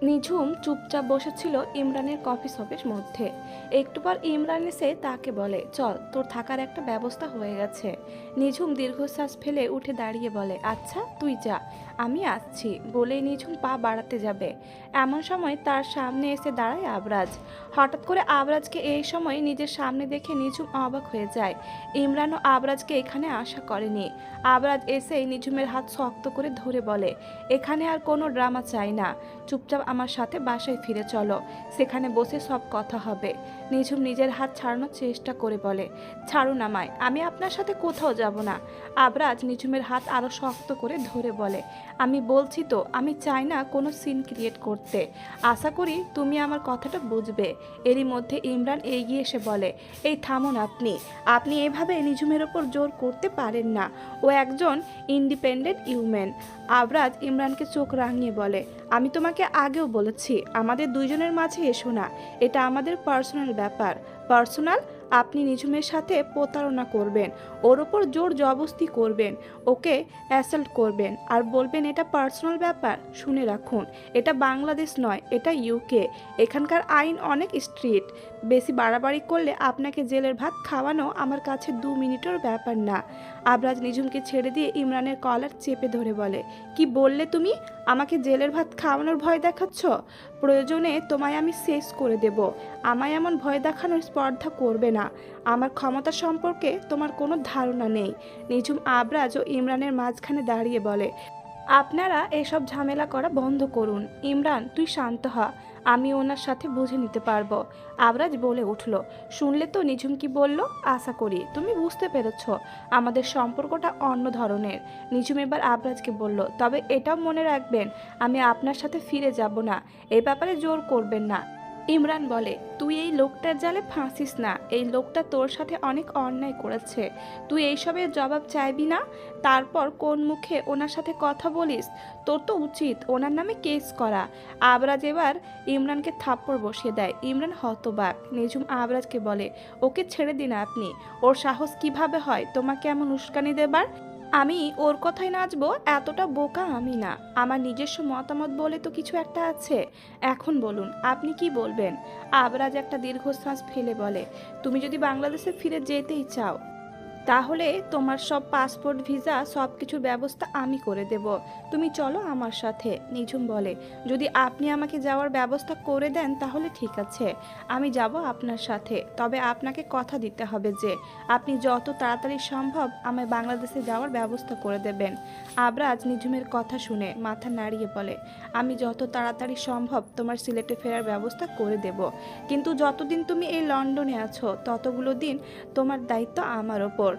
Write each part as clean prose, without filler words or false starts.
নিঝুম চুপচাপ বসেছিল ইমরানের কফি শপের মধ্যে। একটু পর ইমরান এসে তাকে বলে, চল, তোর থাকার একটা ব্যবস্থা হয়ে গেছে। নিঝুম দীর্ঘশ্বাস ফেলে উঠে দাঁড়িয়ে বলে, আচ্ছা তুই যা, আমি আসছি বলেই নিঝুম পা বাড়াতে যাবে। এমন সময় তার সামনে এসে দাঁড়ায় আবরাজ। হঠাৎ করে আবরাজকে এই সময় নিজের সামনে দেখে নিঝুম অবাক হয়ে যায়। ইমরানও আবরাজকে এখানে আশা করেনি। আবরাজ এসেই নিঝুমের হাত শক্ত করে ধরে বলে, এখানে আর কোনো ড্রামা চাই না, চুপচাপ আমার সাথে বাসায় ফিরে চলো, সেখানে বসে সব কথা হবে। নিঝুম নিজের হাত ছাড়ানোর চেষ্টা করে বলে, ছাড়ুন আমায়, আমি আপনার সাথে কোথাও যাব না। আবরাজ নিঝুমের হাত আরো শক্ত করে ধরে বলে, আমি বলছি তো, আমি চাই না কোনো সিন ক্রিয়েট করতে, আশা করি তুমি আমার কথাটা বুঝবে। এরই মধ্যে ইমরান এগিয়ে এসে বলে, এই থামুন, আপনি আপনি এভাবে নিঝুমের ওপর জোর করতে পারেন না, ও একজন ইন্ডিপেন্ডেন্ট ইউম্যান। আবরাজ ইমরানকে চোখ রাঙিয়ে বলে, আমি তোমাকে আগেও বলেছি আমাদের দুইজনের মাঝে এসো না, এটা আমাদের পার্সোনাল ব্যাপার। পার্সোনাল? আপনি নিঝুমের সাথে প্রতারণা করবেন, ওর ওপর জোর জবরদস্তি করবেন, ওকে অ্যাসাল্ট করবেন, আর বলবেন এটা পার্সোনাল ব্যাপার। শুনে রাখুন, এটা বাংলাদেশ নয়, এটা ইউকে। এখানকার আইন অনেক স্ট্রিক্ট। বেশি বাড়াবাড়ি করলে আপনাকে জেলের ভাত খাওয়ানো আমার কাছে 2 মিনিটের ব্যাপার না। আবরাজ নিঝুমকে ছেড়ে দিয়ে ইমরানের কলার চেপে ধরে বলে, কি বললে তুমি? আমাকে জেলের ভাত খাওয়ানোর ভয় দেখাচ্ছ? প্রয়োজনে তোমায় আমি শেষ করে দেব। আমায় এমন ভয় দেখানোর স্পর্ধা করবে না। আমার ক্ষমতা সম্পর্কে তোমার কোনো ধারণা নেই। নিঝুম আবরাজ ও ইমরানের মাঝখানে দাঁড়িয়ে বলে, আপনারা এসব ঝামেলা করা বন্ধ করুন। ইমরান, তুই শান্ত হ, আমি ওনার সাথে বুঝে নিতে পারবো। আবরাজ বলে উঠল, শুনলে তো নিঝুম কি বলল? আশা করি তুমি বুঝতে পেরেছ, আমাদের সম্পর্কটা অন্য ধরনের। নিঝুম এবার আবরাজকে বলল, তবে এটাও মনে রাখবেন, আমি আপনার সাথে ফিরে যাব না, এ ব্যাপারে জোর করবেন না। ইমরান বলে, তুই এই লোকটার জালে ফাঁসিস না, এই লোকটা তোর সাথে অনেক অন্যায় করেছে, তুই এইসবের জবাব চাইবি না? তারপর কোন মুখে ওনার সাথে কথা বলিস? তোর তো উচিত ওনার নামে কেস করা। আবরাজ এবার ইমরানকে থাপ্পড় বসিয়ে দেয়। ইমরান হতবাক। নিঝুম আবরাজকে বলে, ওকে ছেড়ে দিন আপনি, ওর সাহস কিভাবে হয় তোমাকে এমন উস্কানি দেবার? আমি ওর কথায় নাচবো এতটা বোকা আমি না, আমার নিজস্ব মতামত বলে তো কিছু একটা আছে। এখন বলুন, আপনি কি বলবেন? আবরাজ একটা দীর্ঘশ্বাস ফেলে বলে, তুমি যদি বাংলাদেশে ফিরে যেতেই চাও, তাহলে তোমার সব পাসপোর্ট, ভিসা, সব কিছুর ব্যবস্থা আমি করে দেব। তুমি চলো আমার সাথে। নিঝুম বলে, যদি আপনি আমাকে যাওয়ার ব্যবস্থা করে দেন তাহলে ঠিক আছে, আমি যাব আপনার সাথে। তবে আপনাকে কথা দিতে হবে যে আপনি যত তাড়াতাড়ি সম্ভব আমায় বাংলাদেশে যাওয়ার ব্যবস্থা করে দেবেন। আবরাজ নিঝুমের কথা শুনে মাথা নাড়িয়ে বলে, আমি যত তাড়াতাড়ি সম্ভব তোমার সিলেটে ফেরার ব্যবস্থা করে দেব, কিন্তু যতদিন তুমি এই লন্ডনে আছো ততগুলো দিন তোমার দায়িত্ব আমার ওপর।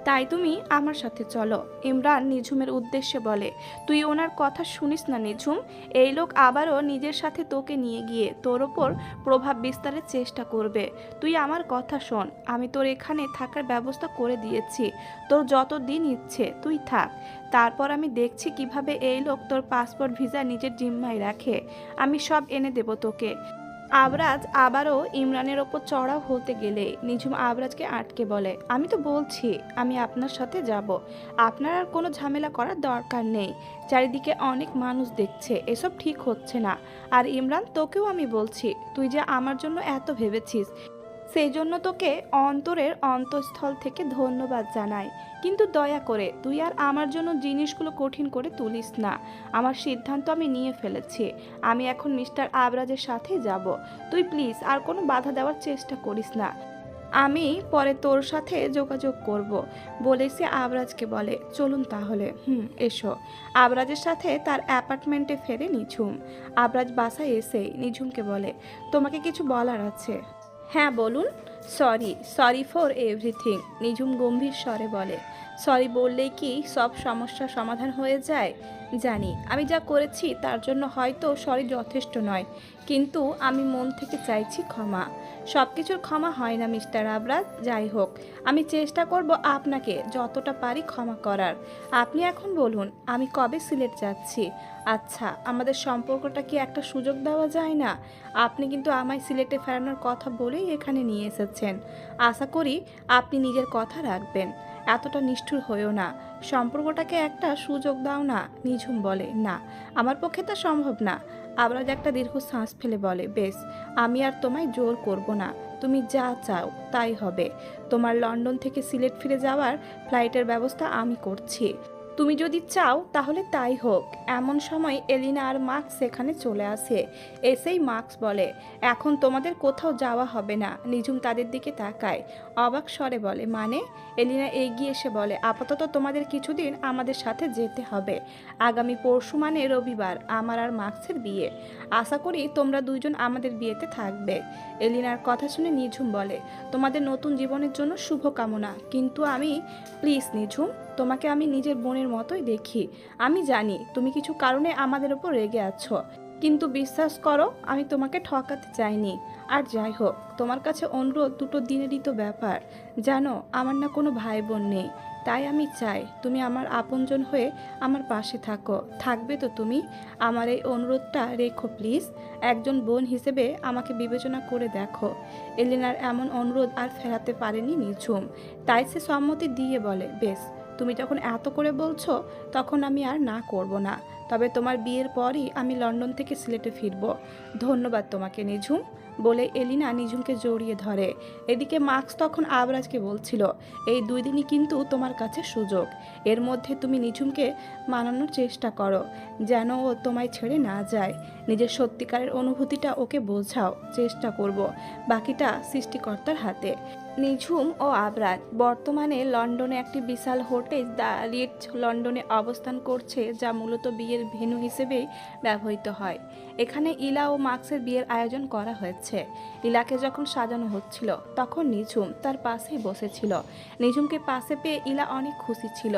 তাই তুমি আমার সাথে চলো। ইমরান নিঝুমের উদ্দেশ্যে বলে, তুই ওনার কথা শুনিস না নিঝুম, এই লোক আবারও নিজের সাথে তোকে নিয়ে গিয়ে তোর ওপর প্রভাব বিস্তারের চেষ্টা করবে। তুই আমার কথা শোন, আমি তোর এখানে থাকার ব্যবস্থা করে দিয়েছি, তোর যত দিন ইচ্ছে তুই থাক। তারপর আমি দেখছি কিভাবে এই লোক তোর পাসপোর্ট, ভিসা নিজের জিম্মায় রাখে, আমি সব এনে দেব তোকে। আবরাজ আবারও ইমরানের ওপর চড়াও হতে গেলে নিঝুম আবরাজকে আটকে বলে, আমি তো বলছি আমি আপনার সাথে যাব, আপনার আর কোনো ঝামেলা করার দরকার নেই। চারিদিকে অনেক মানুষ দেখছে, এসব ঠিক হচ্ছে না। আর ইমরান, তোকেও আমি বলছি, তুই যে আমার জন্য এত ভেবেছিস, সেই জন্য তোকে অন্তরের অন্তঃস্থল থেকে ধন্যবাদ জানাই। কিন্তু দয়া করে তুই আর আমার জন্য জিনিসগুলো কঠিন করে তুলিস না। আমার সিদ্ধান্ত আমি নিয়ে ফেলেছি, আমি এখন মিস্টার আবরাজের সাথে যাব। তুই প্লিজ আর কোনো বাধা দেওয়ার চেষ্টা করিস না, আমি পরে তোর সাথে যোগাযোগ করব। বলে সে আবরাজকে বলে, চলুন তাহলে, এসো। আবরাজের সাথে তার অ্যাপার্টমেন্টে ফেরে নিঝুম। আবরাজ বাসায় এসেই নিঝুমকে বলে, তোমাকে কিছু বলার আছে। হ্যাঁ বলুন। সরি, সরি ফর এভরিথিং, নিঝুম গম্ভীর স্বরে বলে। সরি বললেই কি সব সমস্যার সমাধান হয়ে যায়? জানি আমি যা করেছি তার জন্য হয়তো সরি যথেষ্ট নয়, কিন্তু আমি মন থেকে চাইছি ক্ষমা। সব কিছুর ক্ষমা হয় না মিস্টার আবরাজ, যাই হোক, আমি চেষ্টা করব আপনাকে যতটা পারি ক্ষমা করার। আপনি এখন বলুন, আমি কবে সিলেট যাচ্ছি? আচ্ছা, আমাদের সম্পর্কটা কি একটা সুযোগ দেওয়া যায় না? আপনি কিন্তু আমায় সিলেটে ফেরানোর কথা বলেই এখানে নিয়ে এসেছেন, আশা করি আপনি নিজের কথা রাখবেন। এতটা নিষ্ঠুর হয়েও না, সম্পর্কটাকে একটা সুযোগ দাও না। নিঝুম বলে, না, আমার পক্ষে তা সম্ভব না। আবরাজ একটা দীর্ঘ শ্বাস ফেলে বলে, বেশ, আমি আর তোমায় জোর করব না। তুমি যা চাও তাই হবে। তোমার লন্ডন থেকে সিলেট ফিরে যাওয়ার ফ্লাইটের ব্যবস্থা আমি করছি। তুমি যদি চাও তাহলে তাই হোক। এমন সময় এলিনা আর মার্কস সেখানে চলে আসে। এসেই মার্কস বলে, এখন তোমাদের কোথাও যাওয়া হবে না। নিঝুম তাদের দিকে তাকায়, অবাক স্বরে বলে, মানে? এলিনা এগিয়ে এসে বলে, আপাতত তোমাদের কিছুদিন আমাদের সাথে যেতে হবে। আগামী পরশু মানে রবিবার আমার আর মার্কসের বিয়ে। আশা করি তোমরা দুইজন আমাদের বিয়েতে থাকবে। এলিনার কথা শুনে নিঝুম বলে, তোমাদের নতুন জীবনের জন্য শুভকামনা, কিন্তু আমি প্লিজ নিঝুম, তোমাকে আমি নিজের বোনের মতোই দেখি। আমি জানি তুমি কিছু কারণে আমাদের ওপর রেগে আছো, কিন্তু বিশ্বাস করো আমি তোমাকে ঠকাতে চাইনি। আর যাই হোক, তোমার কাছে অনুরোধ, দুটো দিনেরই তো ব্যাপার। জানো আমার না কোনো ভাই বোন নেই, তাই আমি চাই তুমি আমার আপনজন হয়ে আমার পাশে থাকো। থাকবে তো তুমি? আমার এই অনুরোধটা রেখো প্লিজ। একজন বোন হিসেবে আমাকে বিবেচনা করে দেখো। এলিনার এমন অনুরোধ আর ফেরাতে পারেনি নিঝুম, তাই সে সম্মতি দিয়ে বলে, বেশ, তুমি যখন এত করে বলছো তখন আমি আর না করব না। তবে তোমার বিয়ের পরই আমি লন্ডন থেকে সিলেটে ফিরব। ধন্যবাদ তোমাকে নিঝুম, বলে এলিনা নিঝুমকে জড়িয়ে ধরে। এদিকে মার্কস তখন আবরাজকে বলছিল, এই 2 দিনই কিন্তু তোমার কাছে সুযোগ। এর মধ্যে তুমি নিঝুমকে মানানোর চেষ্টা করো যেন ও তোমায় ছেড়ে না যায়। নিজের সত্যিকারের অনুভূতিটা ওকে বোঝাও, চেষ্টা করব। বাকিটা সৃষ্টিকর্তার হাতে। নিঝুম ও আবরাজ বর্তমানে লন্ডনে একটি বিশাল হোটেল দ্য রিটজ লন্ডনে অবস্থান করছে, যা মূলত বিয়ের ভেন্যু হিসেবেই ব্যবহৃত হয়। এখানে ইলা ও মার্কসের বিয়ের আয়োজন করা হয়েছে। ইলাকে যখন সাজানো হচ্ছিল তখন নিঝুম তার পাশেই বসেছিল। নিঝুমকে পাশে পেয়ে ইলা অনেক খুশি ছিল।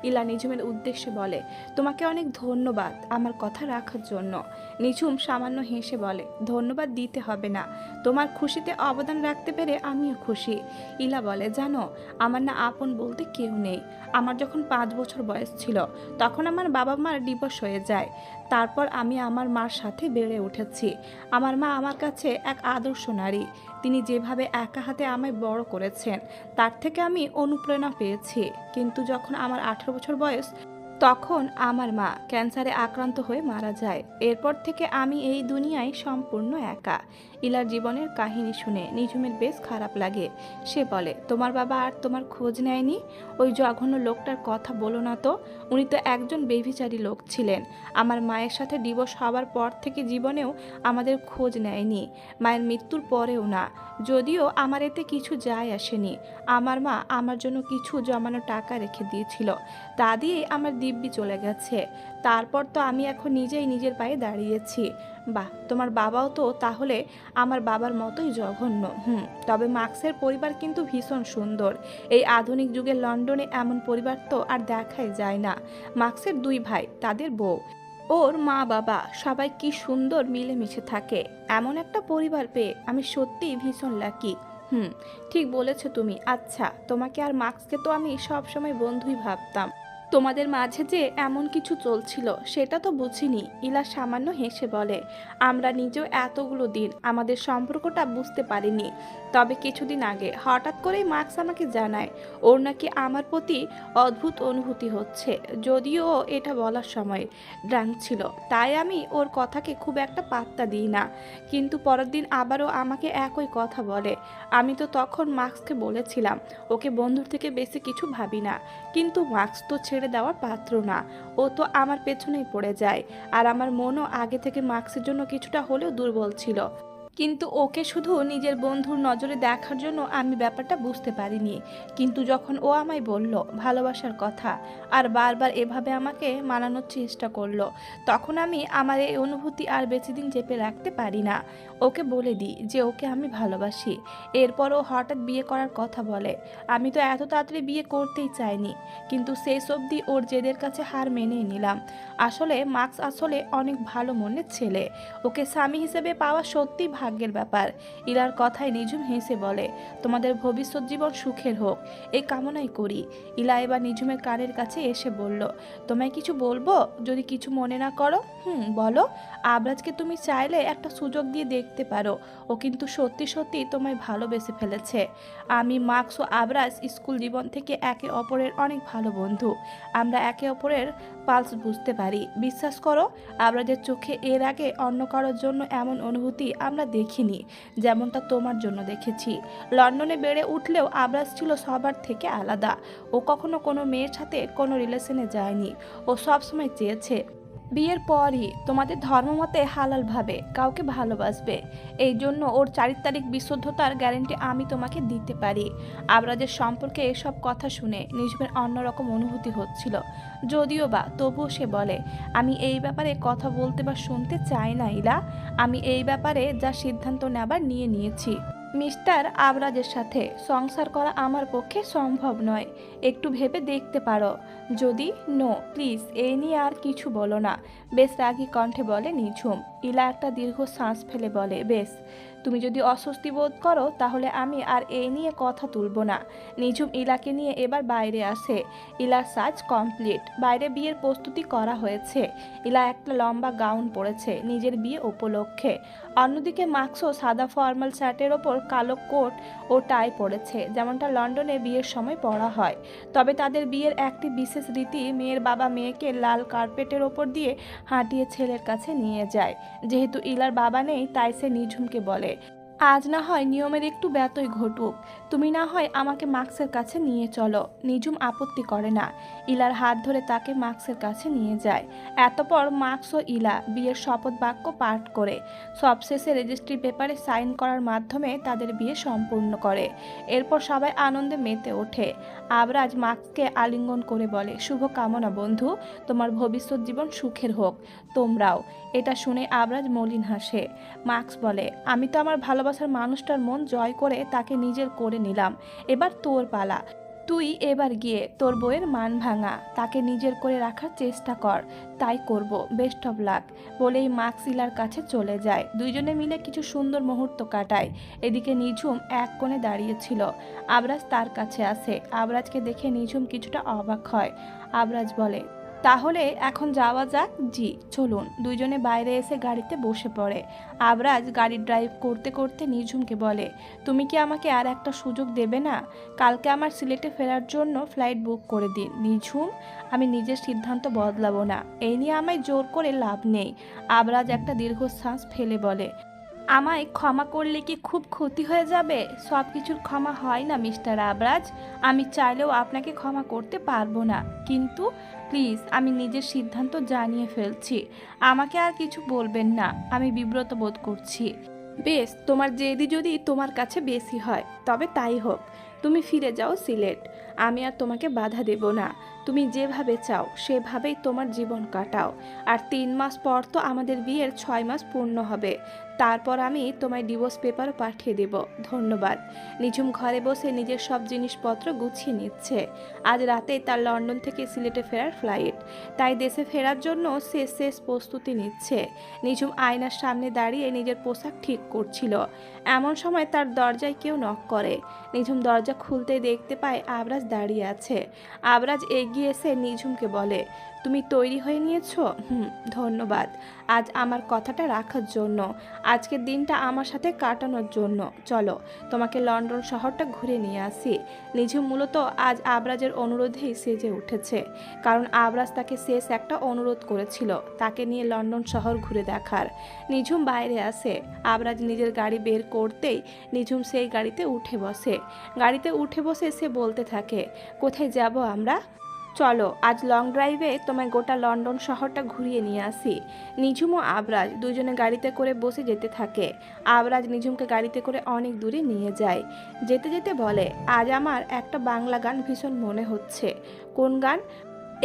ইলা নিঝুমের উদ্দেশ্যে বলে, তোমাকে অনেক ধন্যবাদ আমার কথা রাখার জন্য। নিঝুম সামান্য হেসে বলে, ধন্যবাদ দিতে হবে না, তোমার খুশিতে অবদান রাখতে পেরে আমিও খুশি। ইলা বলে, জানো আমার না আপন বলতে কেউ নেই। আমার যখন 5 বছর বয়স ছিল তখন আমার বাবা মার ডিভোর্স হয়ে যায়। তারপর আমি আমার মার সাথে বেড়ে উঠেছি। আমার মা আমার কাছে এক আদর্শ নারী। তিনি যেভাবে একা হাতে আমায় বড় করেছেন তার থেকে আমি অনুপ্রেরণা পেয়েছি। কিন্তু যখন আমার 18 বছর বয়স তখন আমার মা ক্যান্সারে আক্রান্ত হয়ে মারা যায়। এরপর থেকে আমি এই দুনিয়ায় সম্পূর্ণ একা। ইলার জীবনের কাহিনী শুনে নিঝুমের বেশ খারাপ লাগে। সে বলে, তোমার বাবা আর তোমার খোঁজ নেয়নি? ওই জঘন্য লোকটার কথা বলো না তো। উনি তো একজন বেভিচারী লোক ছিলেন। আমার মায়ের সাথে ডিভোর্স হওয়ার পর থেকে জীবনেও আমাদের খোঁজ নেয়নি, মায়ের মৃত্যুর পরেও না। যদিও আমার এতে কিছু যায় আসেনি। আমার মা আমার জন্য কিছু জমানো টাকা রেখে দিয়েছিল, তা দিয়ে আমার দিব্যি চলে গেছে। তারপর তো আমি এখন নিজেই নিজের পায়ে দাঁড়িয়েছি। বাহ, তোমার বাবাও তো তাহলে আমার বাবার মতোই জঘন্য। তবে মার্কসের পরিবার কিন্তু ভীষণ সুন্দর। এই আধুনিক যুগের লন্ডনে এমন পরিবার তো আর দেখাই যায় না। মার্কসের 2 ভাই, তাদের বউ, ওর মা বাবা সবাই কি সুন্দর মিলেমিশে থাকে। এমন একটা পরিবার পেয়ে আমি সত্যিই ভীষণ লাকি। ঠিক বলেছো তুমি। আচ্ছা, তোমাকে আর মার্কসকে তো আমি সবসময় বন্ধুই ভাবতাম। তোমাদের মাঝে যে এমন কিছু চলছিল সেটা তো বুঝিনি। ইলা সামান্য হেসে বলে, আমরা নিজেও এতগুলো দিন আমাদের সম্পর্কটা বুঝতে পারিনি। তবে কিছুদিন আগে হঠাৎ করেই মার্কস আমাকে জানায় ওর নাকি আমার প্রতি অদ্ভুত অনুভূতি হচ্ছে। যদিও ও এটা বলার সময় ড্রাঙ্ক ছিল, তাই আমি ওর কথাকে খুব একটা পাত্তা দিই না। কিন্তু পরের দিন আবারও আমাকে একই কথা বলে। আমি তো তখন মার্কসকে বলেছিলাম ওকে বন্ধুর থেকে বেশি কিছু ভাবি না। কিন্তু মার্কস তো ছেড়ে দেওয়ার পাত্র না। ও তো আমার পেছনেই পড়ে যায়। আর আমার মনও আগে থেকে মার্কসের জন্য কিছুটা হলেও দুর্বল ছিল। কিন্তু ওকে শুধু নিজের বন্ধুর নজরে দেখার জন্য আমি ব্যাপারটা বুঝতে পারিনি। কিন্তু যখন ও আমায় বলল ভালোবাসার কথা আর বারবার এভাবে আমাকে মানানোর চেষ্টা করলো, তখন আমি আমার এই অনুভূতি আর বেশি দিন চেপে রাখতে পারি না। ওকে বলে দিই যে ওকে আমি ভালোবাসি। এরপর ও হঠাৎ বিয়ে করার কথা বলে। আমি তো এত তাড়াতাড়ি বিয়ে করতেই চাইনি, কিন্তু শেষ অবধি ওর জেদের কাছে হার মেনেই নিলাম। আসলে মার্কস আসলে অনেক ভালো মনের ছেলে। ওকে স্বামী হিসেবে পাওয়া সত্যি ভাগ্যের ব্যাপার। ইলার কথায় নিঝুম হেসে বলে, তোমাদের ভবিষ্যৎ জীবন সুখের হোক, এই কামনাই করি। ইলা এবার নিঝুমের কানের কাছে এসে বলল, তোমায় কিছু বলবো যদি কিছু মনে না করো? বলো। আবরাজকে তুমি চাইলে একটা সুযোগ দিয়ে দেখতে পারো। ও কিন্তু সত্যি সত্যি তোমায় ভালোবেসে ফেলেছে। আমি, মার্কস ও আবরাজ স্কুল জীবন থেকে একে অপরের অনেক ভালো বন্ধু। আমরা একে অপরের পালস বুঝতে পারি। বিশ্বাস করো, আবরাজের চোখে এর আগে অন্য কারোর জন্য এমন অনুভূতি আমরা দেখিনি যেমনটা তোমার জন্য দেখেছি। লন্ডনে বেড়ে উঠলেও আবরাজ ছিল সবার থেকে আলাদা। ও কখনো কোনো মেয়ের সাথে কোনো রিলেশনে যায়নি। ও সবসময় চেয়েছে বিয়ের পরই তোমাদের ধর্মমতে হালালভাবে কাউকে ভালোবাসবে। এই জন্য ওর চারিত্রিক বিশুদ্ধতার গ্যারান্টি আমি তোমাকে দিতে পারি। আবরাজের সম্পর্কে এসব কথা শুনে নিজের অন্যরকম অনুভূতি হচ্ছিল, যদিও বা তবুও সে বলে, আমি এই ব্যাপারে কথা বলতে বা শুনতে চাই না ইলা। আমি এই ব্যাপারে যা সিদ্ধান্ত নেবার নিয়ে নিয়েছি। মিস্টার আবরাজের সাথে সংসার করা আমার পক্ষে সম্ভব নয়। একটু ভেবে দেখতে পারো। যদি নো প্লিজ এই নিয়ে আর কিছু বলো না। বেশ রাগী কণ্ঠে বলে নিঝুম। ইলা একটা দীর্ঘ শ্বাস ফেলে বলে, বেশ, তুমি যদি অস্বস্তি বোধ করো তাহলে আমি আর এই নিয়ে কথা তুলবো না। নিঝুম ইলাকে নিয়ে এবার বাইরে আসে। ইলার সাজ কমপ্লিট। বাইরে বিয়ের প্রস্তুতি করা হয়েছে। ইলা একটা লম্বা গাউন পরেছে নিজের বিয়ে উপলক্ষে। অন্যদিকে মাক্সও সাদা ফর্মাল শার্টের ওপর কালো কোট ও টাই পরেছে, যেমনটা লন্ডনে বিয়ের সময় পরা হয়। তবে তাদের বিয়ের একটি বিশেষ রীতি, মেয়ের বাবা মেয়েকে লাল কার্পেটের ওপর দিয়ে হাঁটিয়ে ছেলের কাছে নিয়ে যায়। যেহেতু ইলার বাবা নেই তাই সে নিঝুমকে বলে, আজ না হয় নিয়মের একটু ব্যতয় ঘটুক, তুমি না হয় আমাকে মাক্সের কাছে নিয়ে চলো। নিঝুম আপত্তি করে না। ইলার হাত ধরে তাকে মাক্সের কাছে নিয়ে যায়। এতপর মাক্স ও ইলা বিয়ের শপথ বাক্য পাঠ করে সবশেষে রেজিস্ট্রি পেপারে সাইন করার মাধ্যমে তাদের বিয়ে সম্পূর্ণ করে। এরপর সবাই আনন্দে মেতে ওঠে। আবরাজ মাক্সকে আলিঙ্গন করে বলে, শুভ কামনা বন্ধু, তোমার ভবিষ্যৎ জীবন সুখের হোক। তোমরাও। এটা শুনে আবরাজ মলিন হাসে। মাক্স বলে, আমি তো আমার ভালোবাসার মানুষটার মন জয় করে তাকে নিজের করে নিলাম। এবার তোর পালা। তুই এবার গিয়ে তোর বউয়ের মান ভাঙা, তাকে নিজের করে রাখার চেষ্টা কর। তাই করব, বেস্ট অফ লাক বলেই মাক্স ইলার কাছে চলে যায়। দুইজনে মিলে কিছু সুন্দর মুহূর্ত কাটায়। এদিকে নিঝুম এক কোণে দাঁড়িয়েছিল। আবরাজ তার কাছে আসে। আবরাজকে দেখে নিঝুম কিছুটা অবাক হয়। আবরাজ বলে, তাহলে এখন যাওয়া যাক। জি চলুন। দুইজনে বাইরে এসে গাড়িতে বসে পড়ে। আবরাজ গাড়ি ড্রাইভ করতে করতে নিঝুমকে বলে, তুমি কি আমাকে আর একটা সুযোগ দেবে না? কালকে আমার সিলেটে ফেরার জন্য ফ্লাইট বুক করে দিন। নিঝুম, আমি নিজের সিদ্ধান্ত বদলাবো না। এই নিয়ে আমায় জোর করে লাভ নেই। আবরাজ একটা দীর্ঘশ্বাস ফেলে বলে, আমায় ক্ষমা করলে কি খুব ক্ষতি হয়ে যাবে? সব কিছুর ক্ষমা হয় না মিস্টার আবরাজ। আমি চাইলেও আপনাকে ক্ষমা করতে পারবো না। কিন্তু প্লিজ, আমি নিজের সিদ্ধান্ত জানিয়ে ফেলছি। আমাকে আর কিছু বলবেন না। আমি বিব্রত বোধ করছি। বেশ, তোমার জেদি যদি তোমার কাছে বেশি হয় তবে তাই হোক। তুমি ফিরে যাও সিলেট। আমি আর তোমাকে বাধা দেব না। তুমি যেভাবে চাও সেভাবেই তোমার জীবন কাটাও। আর 3 মাস পর তো আমাদের বিয়ের 6 মাস পূর্ণ হবে। তারপর আমি তোমায় ডিভোর্স পেপারও পাঠিয়ে দেব। ধন্যবাদ। নিঝুম ঘরে বসে নিজের সব জিনিসপত্র গুছিয়ে নিচ্ছে। আজ রাতেই তার লন্ডন থেকে সিলেটে ফেরার ফ্লাইট। তাই দেশে ফেরার জন্য শেষ প্রস্তুতি নিচ্ছে। নিঝুম আয়নার সামনে দাঁড়িয়ে নিজের পোশাক ঠিক করছিল। এমন সময় তার দরজায় কেউ নক করে। নিঝুম দরজা খুলতেই দেখতে পায় আবরাজ দাঁড়িয়ে আছে। আবরাজ এগিয়ে এসে নিঝুমকে বলে, তুমি তৈরি হয়ে নিয়েছো? ধন্যবাদ আজ আমার কথাটা রাখার জন্য, আজকের দিনটা আমার সাথে কাটানোর জন্য। চলো তোমাকে লন্ডন শহরটা ঘুরে নিয়ে আসি। নিঝুম মূলত আজ আবরাজের অনুরোধেই সেজে উঠেছে, কারণ আবরাজ তাকে শেষ একটা অনুরোধ করেছিল তাকে নিয়ে লন্ডন শহর ঘুরে দেখার। নিঝুম বাইরে আসে। আবরাজ নিজের গাড়ি বের করতেই নিঝুম সেই গাড়িতে উঠে বসে। গাড়িতে উঠে বসে সে বলতে থাকে, কোথায় যাব আমরা? চলো আজ লং ড্রাইভে তোমায় গোটা লন্ডন শহরটা ঘুরিয়ে নিয়ে আসি। নিঝুম ও আবরাজ দুজনে গাড়িতে করে বসে যেতে থাকে। আবরাজ নিঝুমকে গাড়িতে করে অনেক দূরে নিয়ে যায়। যেতে যেতে বলে, আজ আমার একটা বাংলা গান ভীষণ মনে হচ্ছে। কোন গান?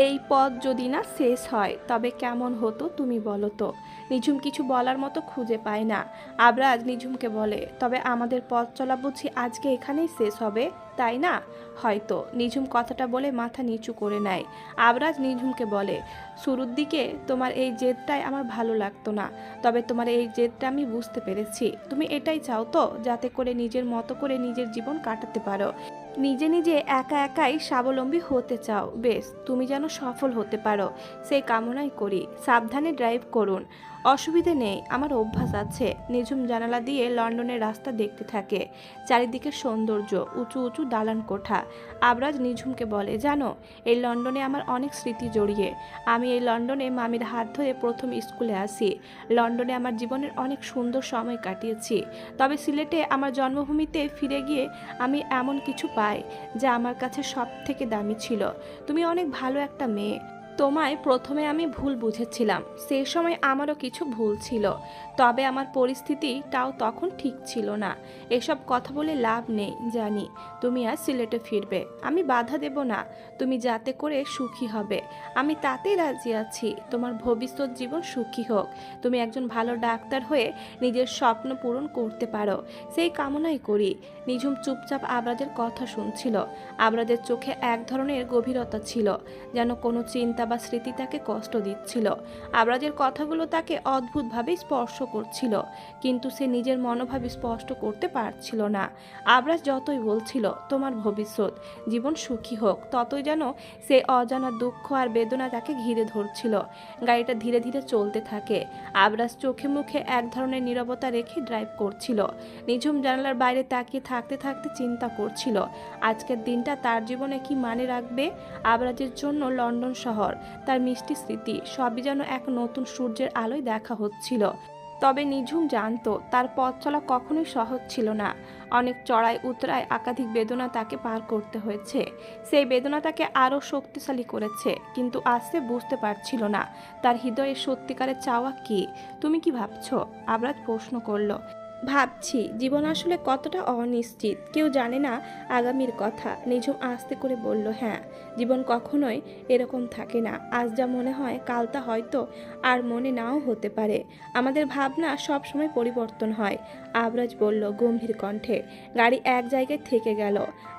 এই পথ যদি না শেষ হয় তবে কেমন হতো তুমি বলো তো। নিঝুম কিছু বলার মতো খুঁজে পায় না। আবরাজ নিঝুমকে বলে, তবে আমাদের পথ চলা বুঝি আজকে এখানেই শেষ হবে, তাই না? হয়তো। নিঝুম কথাটা বলে মাথা নিচু করে নেয়। আবরাজ নিঝুমকে বলে, শুরুর দিকে তোমার এই জেদটাই আমার ভালো লাগতো না, তবে তোমার এই জেদটা আমি বুঝতে পেরেছি। তুমি এটাই চাও তো, যাতে করে নিজের মতো করে নিজের জীবন কাটাতে পারো। নিজে নিজে একা একাই স্বাবলম্বী হতে চাও। বেশ, তুমি যেন সফল হতে পারো সেই কামনাই করি। সাবধানে ড্রাইভ করুন। অসুবিধে নেই, আমার অভ্যাস আছে। নিঝুম জানালা দিয়ে লন্ডনের রাস্তা দেখতে থাকে। চারিদিকে সৌন্দর্য, উঁচু উঁচু দালান কোঠা। আবরাজ নিঝুমকে বলে, জানো, এই লন্ডনে আমার অনেক স্মৃতি জড়িয়ে। আমি এই লন্ডনে মামির হাত ধরে প্রথম স্কুলে আসি। লন্ডনে আমার জীবনের অনেক সুন্দর সময় কাটিয়েছি। তবে সিলেটে আমার জন্মভূমিতে ফিরে গিয়ে আমি এমন কিছু পাই যা আমার কাছে সব থেকে দামি ছিল। তুমি অনেক ভালো একটা মেয়ে। তোমায় প্রথমে আমি ভুল বুঝেছিলাম, সেই সময় আমারও কিছু ভুল ছিল। তবে আমার পরিস্থিতিটাও তখন ঠিক ছিল না। এসব কথা বলে লাভ নেই, জানি। তুমি আজ সিলেটে ফিরবে, আমি বাধা দেব না। তুমি যাতে করে সুখী হবে, আমি তাতেই রাজি আছি। তোমার ভবিষ্যৎ জীবন সুখী হোক। তুমি একজন ভালো ডাক্তার হয়ে নিজের স্বপ্ন পূরণ করতে পারো, সেই কামনাই করি। নিঝুম চুপচাপ আবরাজের কথা শুনছিল। আবরাজের চোখে এক ধরনের গভীরতা ছিল, যেন কোনো চিন্তা বা স্মৃতি তাকে কষ্ট দিচ্ছিল। আবরাজের কথাগুলো তাকে অদ্ভুতভাবে স্পর্শ করছিল, কিন্তু সে নিজের মনোভাব স্পষ্ট করতে পারছিল না। আবরাজ যতই বলছিল তোমার ভবিষ্যৎ জীবন সুখী হোক, ততই যেন সে অজানা দুঃখ আর বেদনা তাকে ঘিরে ধরছিল। গাড়িটা ধীরে ধীরে চলতে থাকে। আবরাজ চোখে মুখে এক ধরনের নীরবতা রেখে ড্রাইভ করছিল। নিঝুম জানালার বাইরে তাকিয়ে থাকতে থাকতে চিন্তা করছিল আজকের দিনটা তার জীবনে কি মানে রাখবে। আবরাজের জন্য লন্ডন শহর, তার মিষ্টি স্মৃতি, সবই যেন এক নতুন সূর্যের আলোয় দেখা হচ্ছিল। তবে নিঝুম জানতো তার পথ চলা কখনোই সহজ ছিল না। অনেক চড়াই উতরায় একাধিক বেদনা তাকে পার করতে হয়েছে। সেই বেদনা তাকে আরও শক্তিশালী করেছে, কিন্তু আজ সে বুঝতে পারছিল না তার হৃদয়ে সত্যিকারের চাওয়া কি। তুমি কি ভাবছো? আবরাজ প্রশ্ন করলো। ভাবছি জীবন আসলে কতটা অনিশ্চিত, কেউ জানে না আগামীর কথা। নিঝুম আস্তে করে বলল, হ্যাঁ, জীবন কখনোই এরকম থাকে না। আজ যা মনে হয় কাল তা হয়তো আর মনে নাও হতে পারে। আমাদের ভাবনা সব সময় পরিবর্তন হয়। আবরাজ বলল গম্ভীর কণ্ঠে। গাড়ি এক জায়গায় থেকে গেল।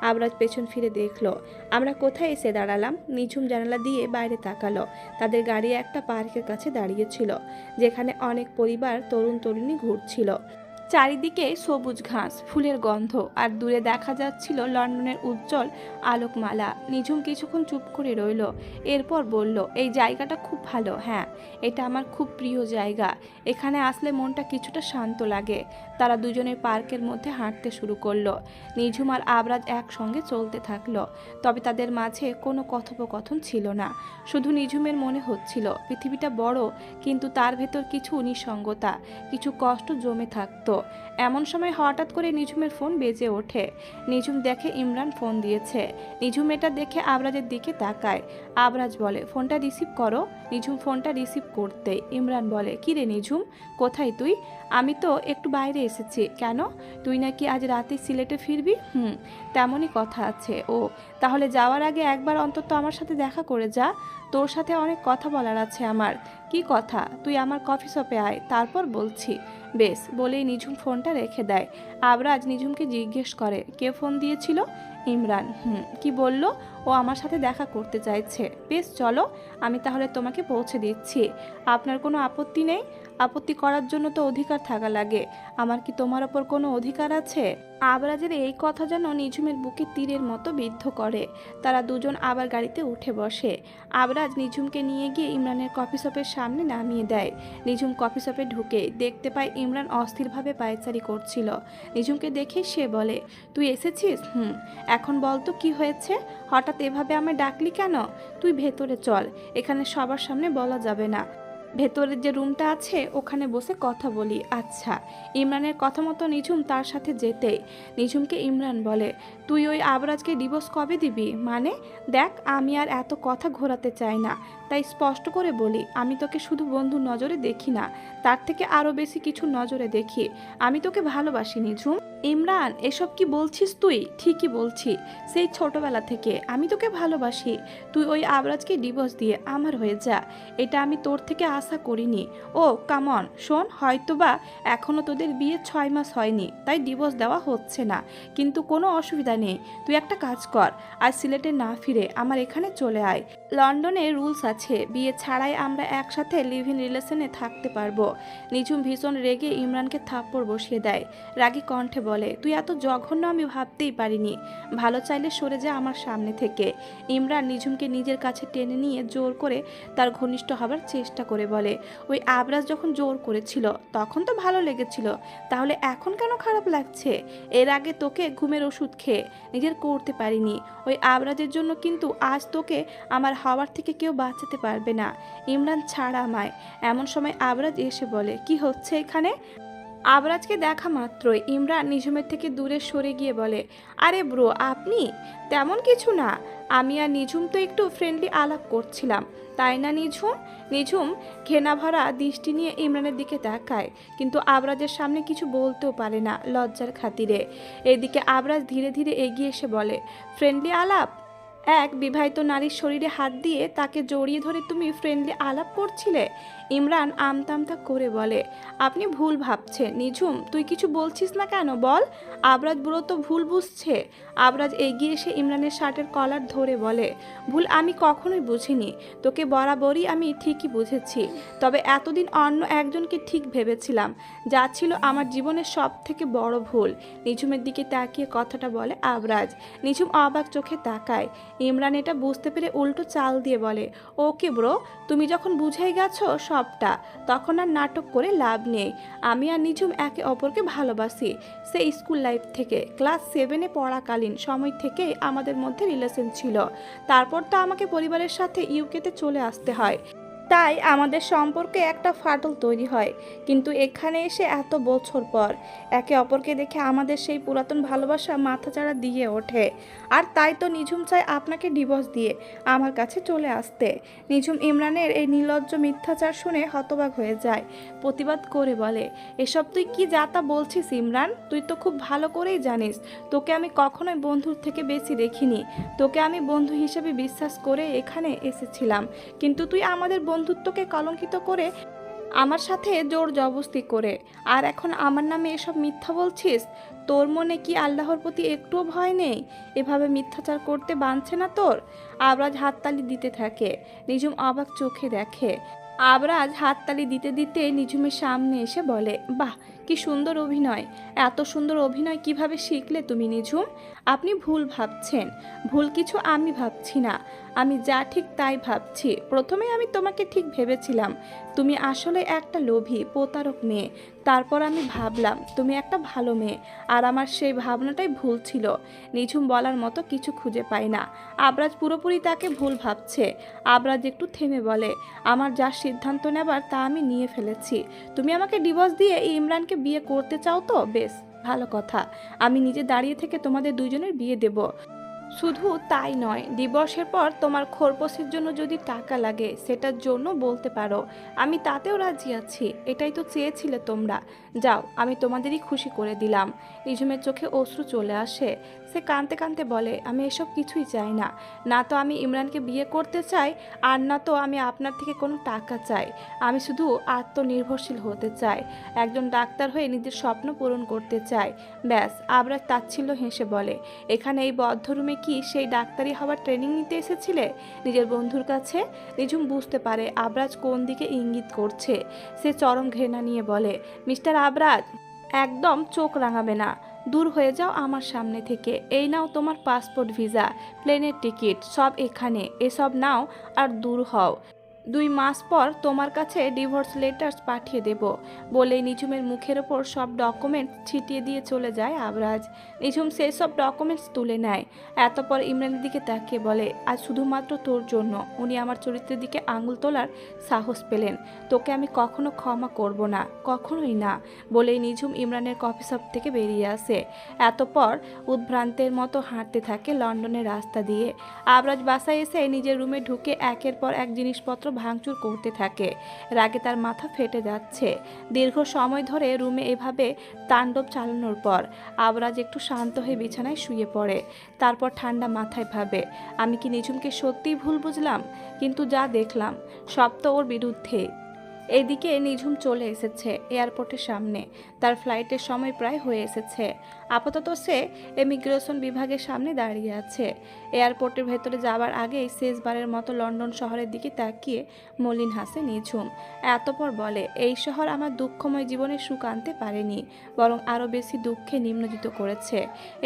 আবরাজ পেছন ফিরে দেখলো আমরা কোথায় এসে দাঁড়ালাম। নিঝুম জানালা দিয়ে বাইরে তাকালো। তাদের গাড়ি একটা পার্কের কাছে দাঁড়িয়েছিল, যেখানে অনেক পরিবার তরুণ তরুণী ঘুরছিল। চারিদিকে সবুজ ঘাস, ফুলের গন্ধ, আর দূরে দেখা যাচ্ছিল লন্ডনের উজ্জ্বল আলোকমালা। নিঝুম কিছুক্ষণ চুপ করে রইল, এরপর বলল, এই জায়গাটা খুব ভালো। হ্যাঁ, এটা আমার খুব প্রিয় জায়গা। এখানে আসলে মনটা কিছুটা শান্ত লাগে। তারা দুজনের পার্কের মধ্যে হাঁটতে শুরু করলো। নিঝুম আর আবরাজ একসঙ্গে চলতে থাকলো। তবে তাদের মাঝে কোনো কথোপকথন ছিল না। শুধু নিঝুমের মনে হচ্ছিল পৃথিবীটা বড়, কিন্তু তার ভেতর কিছু নিঃসঙ্গতা, কিছু কষ্ট জমে থাকতো। এমন সময় হঠাৎ করে নিঝুমের ফোন বেজে ওঠে। নিঝুম দেখে ইমরান ফোন দিয়েছে। নিঝুম এটা দেখে আবরাজের দিকে তাকায়। আবরাজ বলে, ফোনটা রিসিভ করো। নিঝুম ফোনটা রিসিভ করতে ইমরান বলে, কি রে নিঝুম, কোথায় তুই? আমি তো একটু বাইরে এসেছি। কেন? তুই নাকি আজ রাতে সিলেটে ফিরবি? তেমনই কথা আছে। ও, তাহলে যাওয়ার আগে একবার অন্তত আমার সাথে দেখা করে যা। তোর সাথে অনেক কথা বলার আছে আমার। কি কথা? তুই আমার কফি শপে আয়, তারপর বলছি। বেশ, বলেই নিঝুম ফোনটা রেখে দেয়। আবরাজ নিঝুমকে জিজ্ঞেস করে, কে ফোন দিয়েছিল? ইমরান। কি বলল? ও আমার সাথে দেখা করতে চাইছে। বেশ, চলো, আমি তাহলে তোমাকে পৌঁছে দিচ্ছি। আপনার কোনো আপত্তি নেই? আপত্তি করার জন্য তো অধিকার থাকা লাগে। আমার কি তোমার ওপর কোনো অধিকার আছে? আবরাজের এই কথা যেন নিঝুমের বুকে তীরের মতো বিদ্ধ করে। তারা দুজন আবার গাড়িতে উঠে বসে। আবরাজ নিঝুমকে নিয়ে গিয়ে ইমরানের কফি শপের সামনে নামিয়ে দেয়। নিঝুম কফি শপে ঢুকে দেখতে পায় ইমরান অস্থিরভাবে পায়চারি করছিল। নিঝুমকে দেখে সে বলে, তুই এসেছিস? এখন বল তো কি হয়েছে? হঠাৎ এভাবে আমায় ডাকলি কেন? তুই ভেতরে চল, এখানে সবার সামনে বলা যাবে না। ভেতরের যে রুমটা আছে ওখানে বসে কথা বলি। আচ্ছা। ইমরানের কথা মতো নিঝুম তার সাথে যেতেই নিঝুমকে ইমরান বলে, তুই ওই আবরাজকে ডিভোর্স কবে দিবি? মানে দেখ, আমি আর এত কথা ঘোরাতে চাই না, তাই স্পষ্ট করে বলি, আমি তোকে শুধু বন্ধুর নজরে দেখি না, তার থেকে আরও বেশি কিছু নজরে দেখি। আমি তোকে ভালোবাসি নিঝুম। ইমরান, এসব কি বলছিস তুই? ঠিকই বলছি, সেই ছোটবেলা থেকে আমি তোকে ভালোবাসি। তুই ওই আবরাজকে ডিভোর্স দিয়ে আমার হয়ে যা, এটা আমি তোর থেকে আশা করিনি। ও কামন, শোন, হয়তোবা এখনও তোদের বিয়ে 6 মাস হয়নি, তাই ডিভোর্স দেওয়া হচ্ছে না, কিন্তু কোনো অসুবিধা নেই। তুই একটা কাজ কর, আজ সিলেটে না ফিরে আমার এখানে চলে আয়। লন্ডনে রুলস আছে, বিয়ে ছাড়াই আমরা একসাথে লিভ ইন রিলেশনে থাকতে পারবো। নিঝুম ভীষণ রেগে ইমরানকে থাপ্পড় বসিয়ে দেয়। রাগী কণ্ঠে বলে, তুই এত জঘন্য আমি ভাবতেই পারিনি। ভালো চাইলে সরে যা আমার সামনে থেকে। ইমরান নিঝুমকে নিজের কাছে টেনে নিয়ে জোর করে তার ঘনিষ্ঠ হবার চেষ্টা করে বলে, ওই আবরাজ যখন জোর করেছিল তখন তো ভালো লেগেছিল, তাহলে এখন কেন খারাপ লাগছে? এর আগে তোকে ঘুমের ওষুধ খেয়ে নিজের করতে পারিনি, ওই আবরাজের জন্য কিন্তু আজ তোকে আমার হওয়ার থেকে কেউ বাঁচাতে পারবে না। ইমরান ছাড় আমায়। এমন সময় আবরাজ এসে বলে, কি হচ্ছে এখানে? আবরাজকে দেখা মাত্রই ইমরান নিঝুমের থেকে দূরে সরে গিয়ে বলে, আরে ব্রো আপনি? তেমন কিছু না, আমি আর নিঝুম তো একটু ফ্রেন্ডলি আলাপ করছিলাম, তাই না নিঝুম? নিঝুম ঘেনা ভরা দৃষ্টি নিয়ে ইমরানের দিকে তাকায়, কিন্তু আবরাজের সামনে কিছু বলতেও পারে না লজ্জার খাতিরে। এদিকে আবরাজ ধীরে ধীরে এগিয়ে এসে বলে, ফ্রেন্ডলি আলাপ? এক বিবাহিত নারীর শরীরে হাত দিয়ে তাকে জড়িয়ে ধরে তুমি ফ্রেন্ডলি আলাপ করছিলে? ইমরান আমতামতা করে বলে, আপনি ভুল ভাবছেন নিঝুম, তুই কিছু বলছিস না কেন বল? আবরাজ বুড়ো তো ভুল বুঝছে। আবরাজ এগিয়ে এসে ইমরানের শার্টের কলার ধরে বলে, ভুল আমি কখনোই বুঝিনি, তোকে বরাবরই আমি ঠিকই বুঝেছি, তবে এতদিন অন্য একজনকে ঠিক ভেবেছিলাম, যা ছিল আমার জীবনের সব থেকে বড় ভুল। নিঝুমের দিকে তাকিয়ে কথাটা বলে আবরাজ। নিঝুম অবাক চোখে তাকায়। ইমরান এটা বুঝতে পেরে উল্টো চাল দিয়ে বলে, ওকে ব্রো, তুমি যখন বুঝেই গেছো সবটা, তখন আর নাটক করে লাভ নেই। আমি আর নিঝুম একে অপরকে ভালোবাসি, সেই স্কুল লাইফ থেকে, ক্লাস 7-এ পড়াকালীন সময় থেকেই আমাদের মধ্যে রিলেশন ছিল। তারপর তো আমাকে পরিবারের সাথে ইউকেতে চলে আসতে হয়, তাই আমাদের সম্পর্কে একটা ফাটল তৈরি হয়। কিন্তু এখানে এসে এত বছর পর একে অপরকে দেখে আমাদের সেই পুরাতন ভালোবাসা মাথাচাড়া দিয়ে ওঠে। আর তাই তো নিঝুম চায় আপনাকে ডিভোর্স দিয়ে আমার কাছে চলে আসতে। নিঝুম ইমরানের এই নির্লজ্জ মিথ্যাচার শুনে হতবাক হয়ে যায়, প্রতিবাদ করে বলে, এসব তুই কি যা তা বলছিস ইমরান? তুই তো খুব ভালো করেই জানিস তোকে আমি কখনোই বন্ধুর থেকে বেশি দেখিনি, তোকে আমি বন্ধু হিসেবে বিশ্বাস করে এখানে এসেছিলাম, কিন্তু তুই আমাদের বন্ধুত্বকে কলঙ্কিত করে আমার সাথে জোর জবরদস্তি করে আর এখন আমার নামে এসব মিথ্যা বলছিস। তোর মনে কি আল্লাহর প্রতি একটুও ভয় নেই? এভাবে মিথ্যাচার করতে বাঁধছে না তোর? আবরাজ হাততালি দিতে থাকে। নিঝুম অবাক চোখে দেখে। আবরাজ হাততালি দিতে দিতে নিঝুমের সামনে এসে বলে, বাহ কি সুন্দর অভিনয়! এত সুন্দর অভিনয় কিভাবে শিখলে তুমি নিঝুম? আপনি ভুল ভাবছেন। ভুল কিছু আমি ভাবছি না, আমি যা ঠিক তাই ভাবছি। প্রথমে আমি তোমাকে ঠিক ভেবেছিলাম তুমি আসলে একটা লোভী প্রতারক মেয়ে, তারপর আমি ভাবলাম তুমি একটা ভালো মেয়ে, আর আমার সেই ভাবনাটাই ভুল ছিল। নিঝুম বলার মতো কিছু খুঁজে পায় না। আবরাজ পুরোপুরি তাকে ভুল ভাবছে। আবরাজ একটু থেমে বলে, আমার যা সিদ্ধান্ত নেবার তা আমি নিয়ে ফেলেছি। তুমি আমাকে ডিভোর্স দিয়ে এই ইমরানকে বিয়ে করতে চাও তো বেশ ভালো কথা, আমি নিজে দাঁড়িয়ে থেকে তোমাদের দুইজনের বিয়ে দেব। শুধু তাই নয়, ডিভোর্সের পর তোমার খোরপোশের জন্য যদি টাকা লাগে সেটার জন্য বলতে পারো, আমি তাতেও রাজি আছি। এটাই তো চেয়েছিলে তোমরা, যাও আমি তোমাদেরই খুশি করে দিলাম। নিঝুমের চোখে অশ্রু চলে আসে। সে কাঁদতে কাঁদতে বলে, আমি এসব কিছুই চাই না, না তো আমি ইমরানকে বিয়ে করতে চাই, আর না তো আমি আপনার থেকে কোনো টাকা চাই। আমি শুধু আত্মনির্ভরশীল হতে চাই, একজন ডাক্তার হয়ে নিজের স্বপ্ন পূরণ করতে চাই, ব্যাস। আবরাজ তাচ্ছিল্য হেসে বলে, এখানে এই বদ্ধ রুমে কি সেই ডাক্তারি হওয়ার ট্রেনিং নিতে এসেছিলে নিজের বন্ধুর কাছে? নিঝুম বুঝতে পারে আবরাজ কোন দিকে ইঙ্গিত করছে। সে চরম ঘৃণা নিয়ে বলে, মিস্টার আবরাজ, একদম চোখ রাঙাবে না, দূর হয়ে যাও আমার সামনে থেকে। এই নাও তোমার পাসপোর্ট, ভিসা, প্লেনের টিকিট, সব এখানে, এসব নাও আর দূর হও। 2 মাস পর তোমার কাছে ডিভোর্স লেটার্স পাঠিয়ে দেব। বলেই নিঝুমের মুখের ওপর সব ডকুমেন্টস ছিটিয়ে দিয়ে চলে যায় আবরাজ। নিঝুম সেই সব ডকুমেন্টস তুলে নেয়। এতপর ইমরানের দিকে তাকিয়ে বলে, আজ শুধুমাত্র তোর জন্য উনি আমার চরিত্রের দিকে আঙুল তোলার সাহস পেলেন, তোকে আমি কখনো ক্ষমা করব না, কখনোই না। বলেই নিঝুম ইমরানের কফি শপ থেকে বেরিয়ে আসে। এতপর উদ্ভ্রান্তের মতো হাঁটতে থাকে লন্ডনের রাস্তা দিয়ে। আবরাজ বাসায় এসে নিজের রুমে ঢুকে একের পর এক জিনিসপত্র ভাঙচুর করতে থাকে। রাগে তার মাথা ফেটে যাচ্ছে। দীর্ঘ সময় ধরে রুমে এভাবে তাণ্ডব চালানোর পর আবরাজ একটু শান্ত হয়ে বিছানায় শুয়ে পড়ে। তারপর ঠান্ডা মাথায় ভাবে, আমি কি নিঝুমকে সত্যিই ভুল বুঝলাম? কিন্তু যা দেখলাম সব তো ওর বিরুদ্ধে। এদিকে নিঝুম চলে এসেছে এয়ারপোর্টের সামনে। তার ফ্লাইটের সময় প্রায় হয়ে এসেছে। আপাতত সে ইমিগ্রেশন বিভাগের সামনে দাঁড়িয়ে আছে। এয়ারপোর্টের ভেতরে যাবার আগেই শেষবারের মতো লন্ডন শহরের দিকে তাকিয়ে মলিন হাসে নিঝুম। এতপর বলে, এই শহর আমার দুঃখময় জীবনে সুখ আনতে পারেনি, বরং আরও বেশি দুঃখে নিমজ্জিত করেছে।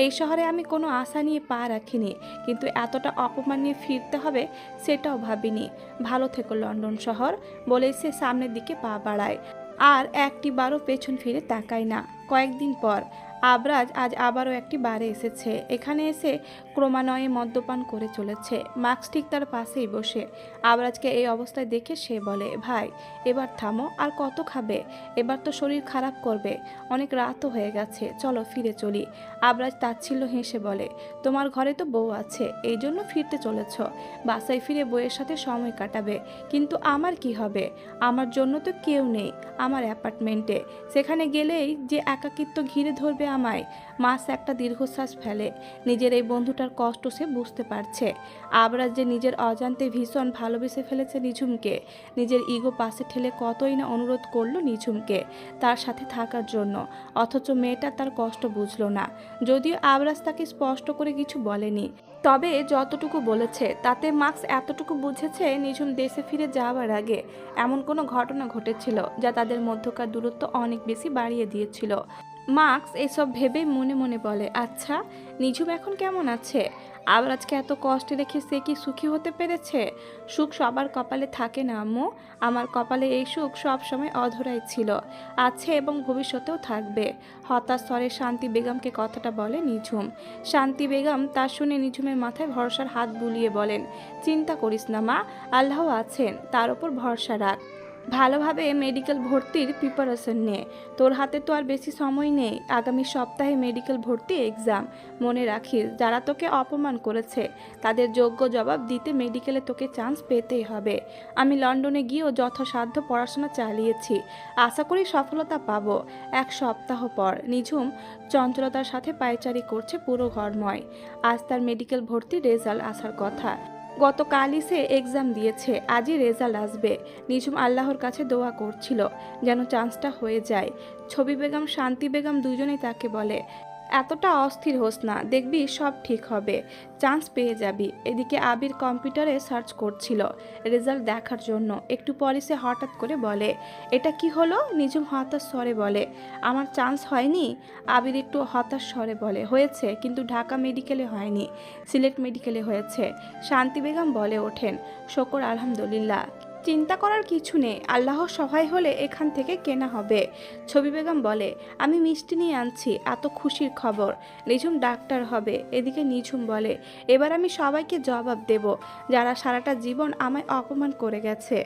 এই শহরে আমি কোনো আশা নিয়ে পা রাখিনি, কিন্তু এতটা অপমান নিয়ে ফিরতে হবে সেটাও ভাবিনি। ভালো থেকো লন্ডন শহর, বলেই সে সামনের দিকে পা বাড়ায়। আর একটি বারও পেছন ফিরে তাকায় না। কয়েকদিন পর আবরাজ আজ আবারও একটি বারে এসেছে। এখানে এসে ক্রমান্বয়ে মদ্যপান করে চলেছে। মার্কস ঠিক তার পাশেই বসে। আবরাজকে এই অবস্থায় দেখে সে বলে, ভাই এবার থামো, আর কত খাবে? এবার তো শরীর খারাপ করবে, অনেক রাতও হয়ে গেছে, চলো ফিরে চলি। আবরাজ তাচ্ছিল্য হেসে বলে, তোমার ঘরে তো বউ আছে, এই জন্য ফিরতে চলেছ। বাসায় ফিরে বউয়ের সাথে সময় কাটাবে, কিন্তু আমার কি হবে? আমার জন্য তো কেউ নেই আমার অ্যাপার্টমেন্টে। সেখানে গেলেই যে একাকিত্ব ঘিরে ধরবে আমায়। মাস একটা দীর্ঘশ্বাস ফেলে। নিজের এই বন্ধুটার কষ্ট সে বুঝতে পারছে। আবরাজ যে নিজের অজান্তে ভীষণ ভালোবেসে ফেলেছে নিঝুমকে। নিজের ইগো পাশে ঠেলে কতই না অনুরোধ করলো নিঝুমকে তার সাথে থাকার জন্য, অথচ মেয়েটা তার কষ্ট বুঝলো না। যদিও আবরাজ তাকে স্পষ্ট করে কিছু বলেনি, তবে যতটুকু বলেছে তাতে মার্কস এতটুকু বুঝেছে নিঝুম দেশে ফিরে যাওয়ার আগে এমন কোনো ঘটনা ঘটেছিল যা তাদের মধ্যকার দূরত্ব অনেক বেশি বাড়িয়ে দিয়েছিল। মার্কস এসব ভেবেই মনে মনে বলে, আচ্ছা নিঝুম এখন কেমন আছে? আবার আজকে এত কষ্টে রেখে সে কি সুখী হতে পেরেছে? সুখ সবার কপালে থাকে না আম্মু। আমার কপালে এই সুখ সব সময় অধরাই ছিল, আছে এবং ভবিষ্যতেও থাকবে। হতাশ স্বরে শান্তি বেগমকে কথাটা বলে নিঝুম। শান্তি বেগম তা শুনে নিঝুমের মাথায় ভরসার হাত বুলিয়ে বলেন, চিন্তা করিস না মা, আল্লাহ আছেন, তার উপর ভরসা রাখ। ভালোভাবে মেডিকেল ভর্তির প্রিপারেশন নে। তোর হাতে তো আর বেশি সময় নেই। আগামী সপ্তাহে মেডিকেল ভর্তি এক্সাম। মনে রাখিস, যারা তোকে অপমান করেছে তাদের যোগ্য জবাব দিতে মেডিকেলে তোকে চান্স পেতেই হবে। আমি লন্ডনে গিয়েও যথাসাধ্য পড়াশোনা চালিয়েছি, আশা করি সফলতা পাবো। এক সপ্তাহ পর। নিঝুম চঞ্চলতার সাথে পায়চারি করছে পুরো ঘরময়। আজ তার মেডিকেল ভর্তির রেজাল্ট আসার কথা। গতকালই সে এক্সাম দিয়েছে, আজই রেজাল্ট আসবে। নিঝুম আল্লাহর কাছে দোয়া করছিল যেন চান্সটা হয়ে যায়। ছবি বেগম শান্তি বেগম দুজনেই তাকে বলে, এতটা অস্থির হোস না, দেখবি সব ঠিক হবে, চান্স পেয়ে যাবি। এদিকে আবির কম্পিউটারে সার্চ করছিল রেজাল্ট দেখার জন্য। একটু পরে সে হঠাৎ করে বলে, এটা কি হলো? নিঝুম হতাশ স্বরে বলে, আমার চান্স হয়নি। আবির একটু হতাশ স্বরে বলে, হয়েছে, কিন্তু ঢাকা মেডিকেলে হয়নি, সিলেট মেডিকেলে হয়েছে। শান্তি বেগম বলে ওঠেন, শকর আলহামদুলিল্লাহ, চিন্তা করার কিছু নেই, আল্লাহর সহায় হলে এখান থেকে কেনা হবে। ছবি বেগম বলে, আমি মিষ্টি নিয়ে আনছি, এত খুশির খবর, নিঝুম ডাক্তার হবে। এদিকে নিঝুম বলে, এবার আমি সবাইকে জবাব দেব যারা সারাটা জীবন আমায় অপমান করে গেছে।